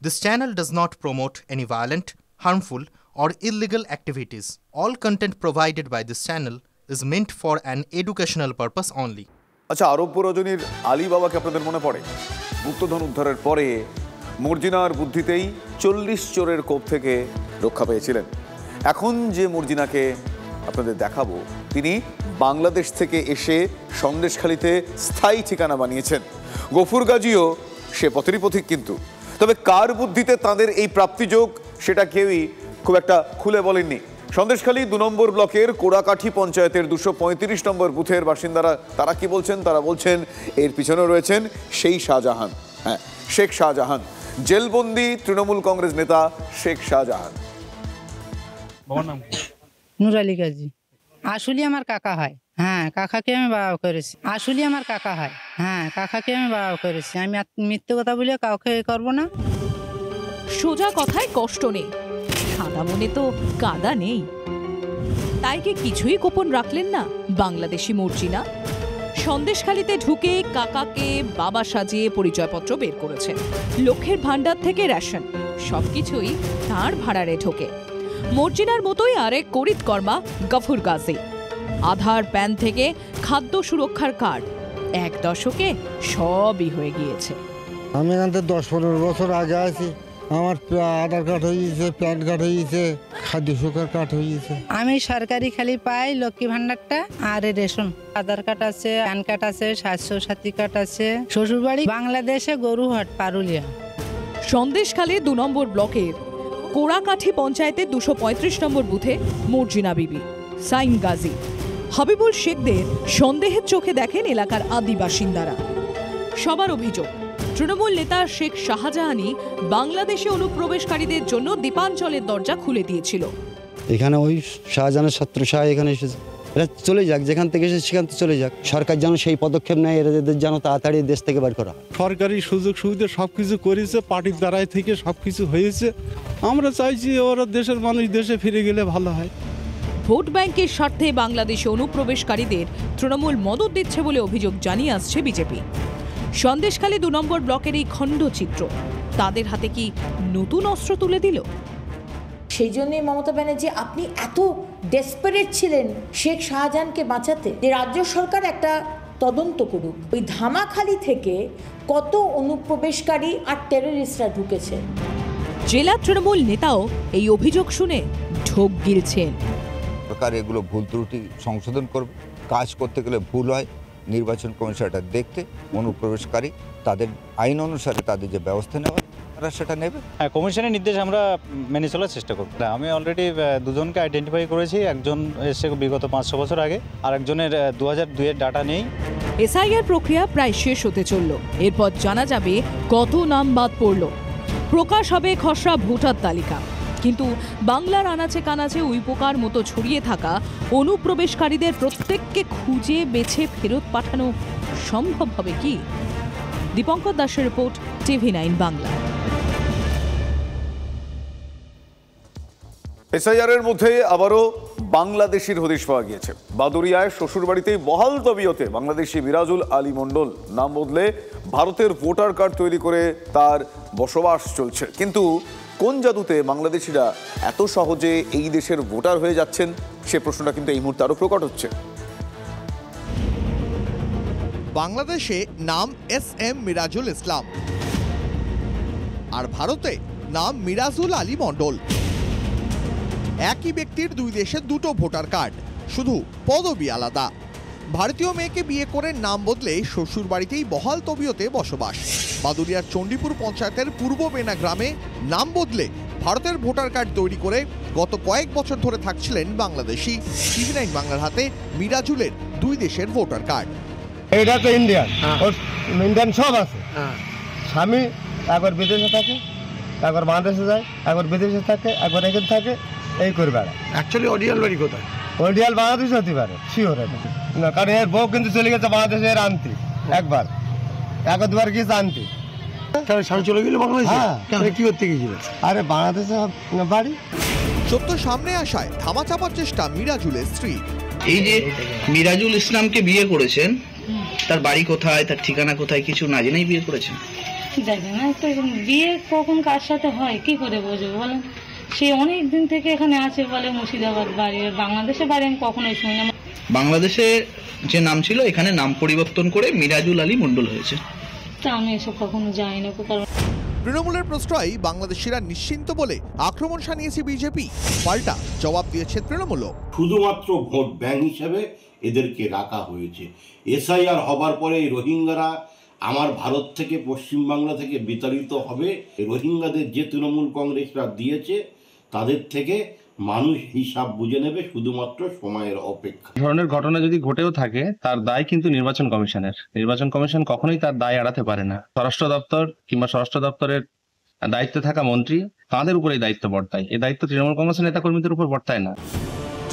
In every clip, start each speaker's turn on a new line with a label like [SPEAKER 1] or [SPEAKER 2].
[SPEAKER 1] This channel does not promote any violent, harmful, or illegal activities. All content provided by this channel is meant for an educational purpose only.
[SPEAKER 2] আচ্ছা, আরব্য রজনীর আলী বাবাকে আপনাদের মনে পড়ে? গুপ্তধন উদ্ধারের পরে মর্জিনার বুদ্ধিতেই 40 চোরের কোপ থেকে রক্ষা পেয়েছিলেন। এখন যে মর্জিনাকে আপনাদের দেখাবো, তিনি বাংলাদেশ থেকে এসে সন্দেশখালীতে স্থায়ী ঠিকানা বানিয়েছেন। গফুর গাজীও সে পথেরই পথিক, কিন্তু তবে কার বুদ্ধিতে তাদের এই প্রাপ্তিযোগ সেটা কেউই খুব একটা খুলে বলেননি। সন্দেশখালী 2 নম্বর ব্লকের কোড়াকাঠি পঞ্চায়েতের 235 নম্বর বুথের বাসিন্দারা তারা কি বলছেন? তারা বলছেন এর পিছনে রয়েছেন সেই শাহজাহান, হ্যাঁ, শেখ শাহজাহান, জেলবন্দি তৃণমূল কংগ্রেস নেতা শেখ শাহজাহান।
[SPEAKER 3] নূর আলী গাজী আসলে আমার কাকা হয়। হ্যাঁ, কাকাকে আমি বাবা করেছি। আসলে আমার কাকা হয়। হ্যাঁ, কাকাকে আমি বাবা করেছি। আমি মিথ্যে কথা বলে কাউকে করবো না।
[SPEAKER 4] সোজা কথায় কষ্ট নেই, সাদা মনে তো কাদা নেই। তাই কি কিছুই গোপন রাখলেন না বাংলাদেশি মর্জিনা? সন্দেশখালীতে ঢুকে কাকাকে বাবা সাজিয়ে পরিচয়পত্র বের করেছেন। লক্ষ্যের ভান্ডার থেকে রেশন সবকিছুই তাঁর ভাড়ারে ঢোকে। মর্জিনার মতোই আরেক করিতকর্মা গফুর গাজী। আধার, প্যান থেকে খাদ্য সুরক্ষার কার্ড, 1 দশকে সবই হয়ে গিয়েছে।
[SPEAKER 5] আমি এখান থেকে 10-15 বছর আগে আছি। আমার আধার কার্ড হয়েছে, প্যান কার্ড হয়েছে, খাদ্য সুরক্ষার কার্ড হয়েছে।
[SPEAKER 3] আমি সরকারি খালি পাই লক্ষ্মী ভান্ডারটা আর রেশন। আধার কার্ড আছে, প্যান কার্ড আছে, স্বাস্থ্য সাথী কার্ড আছে। শ্বশুরবাড়ি বাংলাদেশে, গরুহাট, পারুলিয়া।
[SPEAKER 4] সন্দেশখালী 2 নম্বর ব্লকের কোড়াকাঠি পঞ্চায়েতের 235 নম্বর বুথে মর্জিনা বিবি, সাইম গাজী, হাবিবুল শেখদের সন্দেহের চোখে দেখেন এলাকার আদি বাসিন্দারা। সবার অভিযোগ, তৃণমূল নেতা শেখ শাহজাহানই বাংলাদেশে অনুপ্রবেশকারীদের জন্য দ্বীপাঞ্চলের দরজা খুলে দিয়েছিল।
[SPEAKER 6] এখানে ওই শাহজাহানের ছাত্র শাহ এখানে এসেছে, এরা চলে যাক, যেখান থেকে এসে সেখান থেকে চলে যাক। সরকার যেন সেই পদক্ষেপ নেয়, এদের যেন তাড়াতাড়ি দেশ থেকে বের করা।
[SPEAKER 7] সরকারি সুযোগ সুবিধা সবকিছু করেছে, পার্টির দ্বারাই থেকে সবকিছু হয়েছে। আমরা চাইছি ওরা দেশের মানুষ দেশে ফিরে গেলে ভালো হয়।
[SPEAKER 4] ভোট ব্যাংকের স্বার্থে বাংলাদেশে অনুপ্রবেশকারীদের তৃণমূল মদত দিচ্ছে বলে অভিযোগ জানিয়ে আসছে বিজেপি। সন্দেশখালী 2 নম্বর ব্লকের এই খণ্ডচিত্র তাদের হাতে কি নতুন অস্ত্র তুলে দিল?
[SPEAKER 8] সেই জন্যই মমতা ব্যানার্জি আপনি এত ডেসপারেট ছিলেন শেখ শাহজাহানকে বাঁচাতে যে রাজ্য সরকার একটা তদন্ত করুক, ওই ধামাখালি থেকে কত অনুপ্রবেশকারী আর টেররিস্টরা ঢুকেছে।
[SPEAKER 4] জেলা তৃণমূল নেতাও এই অভিযোগ শুনে ঢোক গিলছেন।
[SPEAKER 9] সরকার এগুলো ভুল ত্রুটি সংশোধন করবে। কাজ করতে গেলে ভুল হয়, নির্বাচন কমিশন এটা দেখতে, অনুপ্রবেশকারী তাদের আইন অনুসারে তাদের যে ব্যবস্থা নেওয়া তারা সেটা নেবে।
[SPEAKER 10] হ্যাঁ, কমিশনের নির্দেশ আমরা মেনে চলার চেষ্টা করব। আমি অলরেডি 2জনকে আইডেন্টিফাই করেছি। একজন এসে বিগত 500 বছর আগে, আর একজনের 2002-এর ডাটা নেই।
[SPEAKER 4] এসআইআর প্রক্রিয়া প্রায় শেষ হতে চলল। এরপর জানা যাবে কত নাম বাদ পড়ল। প্রকাশ হবে খসড়া ভোটার তালিকা। কিন্তু বাংলার আনাচে কানাচে উইপোকার মতো ছড়িয়ে থাকা অনুপ্রবেশকারীদের প্রত্যেককে খুঁজে বেছে ফেরত পাঠানো সম্ভব হবে কি? দীপঙ্কর দাসের রিপোর্ট, TV9 বাংলা।
[SPEAKER 2] এসআইআর এর মধ্যে আবারও বাংলাদেশির হদিশ পাওয়া গিয়েছে। বাদুরিয়ায় শ্বশুরবাড়িতেই বহাল তবিয়তে বাংলাদেশি মিরাজুল আলী মণ্ডল নাম বদলে ভারতের ভোটার কার্ড তৈরি করে তার বসবাস চলছে। কিন্তু কোন জাদুতে বাংলাদেশিরা এত সহজে এই দেশের ভোটার হয়ে যাচ্ছেন, সে প্রশ্নটা কিন্তু এই মুহূর্তে আরো প্রকট হচ্ছে।
[SPEAKER 11] বাংলাদেশে নাম SM মিরাজুল ইসলাম, আর ভারতে নাম মিরাজুল আলী মণ্ডল। একই ব্যক্তির 2 দেশের 2টো ভোটার কার্ড, শুধু পদবি আলাদা। ভারতীয় মেয়েকে বিয়ে করে নাম বদলে শ্বশুর বাড়িতেই বহাল তবিয়তে বসবাস। বাদুরিয়ার চণ্ডীপুর পঞ্চায়েতের পূর্ব বেনা গ্রামে নাম বদলে ভারতের ভোটার কার্ড তৈরি করে গত কয়েক বছর ধরে থাকছিলেন বাংলাদেশি। TV9 বাংলার হাতে মিরাজুলের 2 দেশের ভোটার কার্ড।
[SPEAKER 5] এটা তো ইন্ডিয়ান, ইন্ডিয়ান সব আছে। স্বামী একবার বিদেশে থাকে, একবার বাংলাদেশে যায়, একবার বিদেশে থাকে, একবার এখানে থাকে, এই করে বেড়ায়। অ্যাকচুয়ালি অরিজিনাল বাড়ি কোথায়? অরিজিনাল বাংলাদেশ হতে পারে, শিওর না, কারণ এর বউ কিন্তু চলে গেছে বাংলাদেশে, এর আনতে একবার 1-2বার গিয়েছে আনতে। স্বামী চলে গেল বাংলাদেশে, কি করতে গিয়েছিল? আরে বাংলাদেশে বাড়ি।
[SPEAKER 11] সত্য সামনে আসায় ধামাচাপার চেষ্টা মিরাজুলের স্ত্রী।
[SPEAKER 12] এই যে মিরাজুল ইসলামকে বিয়ে করেছেন, তার বাড়ি কোথায়, তার ঠিকানা কোথায় কিছু না জেনেই বিয়ে করেছেন?
[SPEAKER 13] দেখেন তো বিয়ে কখন কার সাথে হয় কি করে বুঝবো বলেন? সে অনেক দিন থেকে এখানে আছে বলে মুর্শিদাবাদ বাড়ি, বাংলাদেশে বাড়ি আমি কখনোই শুনি না।
[SPEAKER 12] বাংলাদেশে যে নাম ছিল এখানে নাম পরিবর্তন করে মিরাজুল আলী মণ্ডল হয়েছে।
[SPEAKER 13] তা আমি এসব কখনো যাই না। কারণ
[SPEAKER 11] তৃণমূলের প্রশ্রয় বাংলাদেশিরা নিশ্চিন্ত বলে আক্রমণ শানিয়েছে বিজেপি, পাল্টা জবাব দিয়েছে তৃণমূলও।
[SPEAKER 14] শুধুমাত্র ভোট ব্যাংক হিসেবে এদেরকে রাখা হয়েছে। এসআইআর হবার পরে এই রোহিঙ্গারা আমার ভারত থেকে পশ্চিমবাংলা থেকে বিতাড়িত হবে। রোহিঙ্গাদের যে তৃণমূল কংগ্রেসরা দিয়েছে তাদের থেকে মানুষ হিসাব বুঝে নেবে, শুধুমাত্র সময়ের অপেক্ষা।
[SPEAKER 15] ধরনের ঘটনা যদি ঘটেও থাকে তার দায় কিন্তু নির্বাচন কমিশনের। নির্বাচন কমিশন কখনোই তার দায় এড়াতে পারে না। স্বরাষ্ট্র দপ্তর কিংবা স্বরাষ্ট্র দপ্তরের দায়িত্বে থাকা মন্ত্রী তাদের উপর এই দায়িত্ব বর্তায়, এই দায়িত্ব তৃণমূল কংগ্রেসের নেতাকর্মীদের উপর বর্তায় না।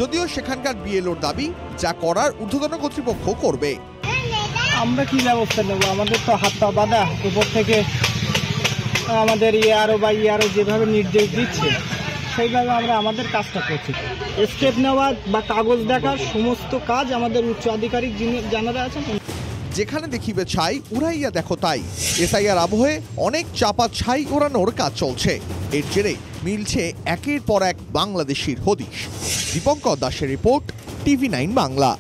[SPEAKER 11] যদিও সেখানকার বিএলওর দাবি যা করার ঊর্ধ্বতন কর্তৃপক্ষ করবে।
[SPEAKER 16] আমরা কি ব্যবস্থা নেব? আমাদের তো হাত পা বাঁধা, উপর থেকে আমাদের ইয়ারও যেভাবে নির্দেশ দিচ্ছে সেইভাবে আমরা আমাদের কাজটা করছি। স্টেপ নেওয়া বা কাগজ দেখার সমস্ত কাজ আমাদের উচ্চ আধিকারিক যারা আছেন।
[SPEAKER 11] যেখানে দেখিবে ছাই উড়াইয়া দেখো তাই। এসআইআর আবহে অনেক চাপা ছাই ওড়ানোর কাজ চলছে। এর জেরে মিলছে একের পর এক বাংলাদেশির হদিশ। দীপঙ্কর দাসের রিপোর্ট, TV9 বাংলা।